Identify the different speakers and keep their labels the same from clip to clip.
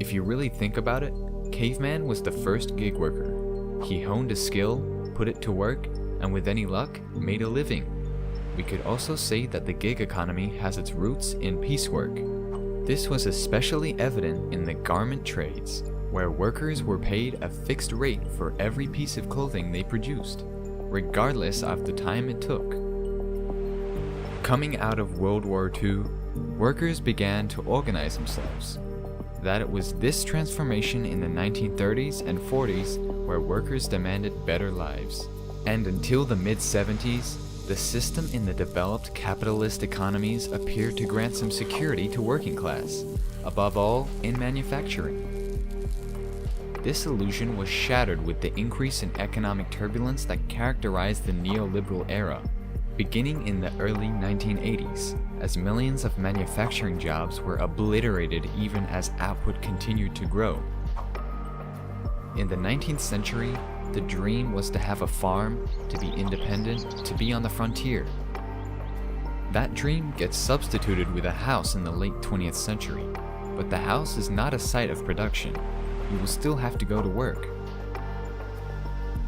Speaker 1: If you really think about it, Caveman was the first gig worker. He honed a skill, put it to work, and with any luck, made a living. We could also say that the gig economy has its roots in piecework. This was especially evident in the garment trades, where workers were paid a fixed rate for every piece of clothing they produced, regardless of the time it took. Coming out of World War II, workers began to organize themselves. That it was this transformation in the 1930s and 40s where workers demanded better lives. And until the mid-70s, the system in the developed capitalist economies appeared to grant some security to working class, above all in manufacturing. This illusion was shattered with the increase in economic turbulence that characterized the neoliberal era, beginning in the early 1980s, as millions of manufacturing jobs were obliterated even as output continued to grow. In the 19th century, the dream was to have a farm, to be independent, to be on the frontier. That dream gets substituted with a house in the late 20th century, but the house is not a site of production. You will still have to go to work.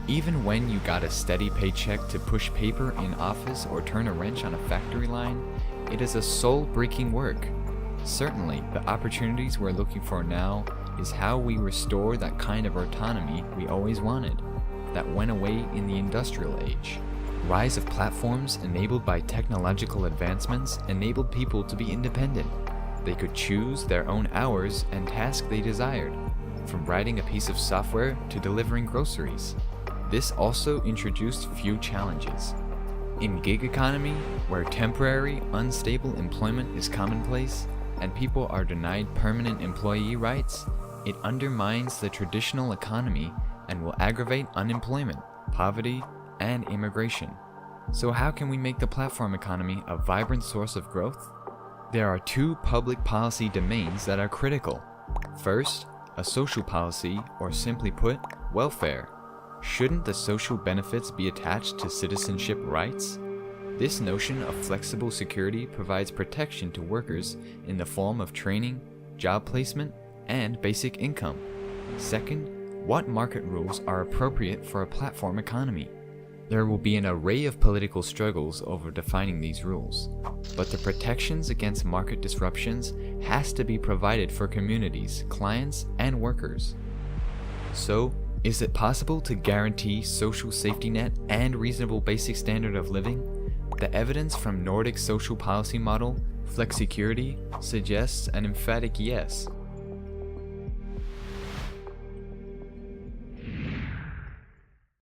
Speaker 1: Even when you got a steady paycheck to push paper in office or turn a wrench on a factory line, it is a soul-breaking work. Certainly, the opportunities we're looking for now is how we restore that kind of autonomy we always wanted, that went away in the industrial age. Rise of platforms enabled by technological advancements enabled people to be independent. They could choose their own hours and tasks they desired, from writing a piece of software to delivering groceries. This also introduced few challenges. In gig economy, where temporary, unstable employment is commonplace, and people are denied permanent employee rights, it undermines the traditional economy and will aggravate unemployment, poverty, and immigration. So how can we make the platform economy a vibrant source of growth? There are two public policy domains that are critical. First, a social policy, or simply put, welfare. Shouldn't the social benefits be attached to citizenship rights? This notion of flexible security provides protection to workers in the form of training, job placement, and basic income. Second, what market rules are appropriate for a platform economy? There will be an array of political struggles over defining these rules, but the protections against market disruptions has to be provided for communities, clients, and workers. So, is it possible to guarantee social safety net and reasonable basic standard of living? The evidence from Nordic social policy model, flexicurity, suggests an emphatic yes.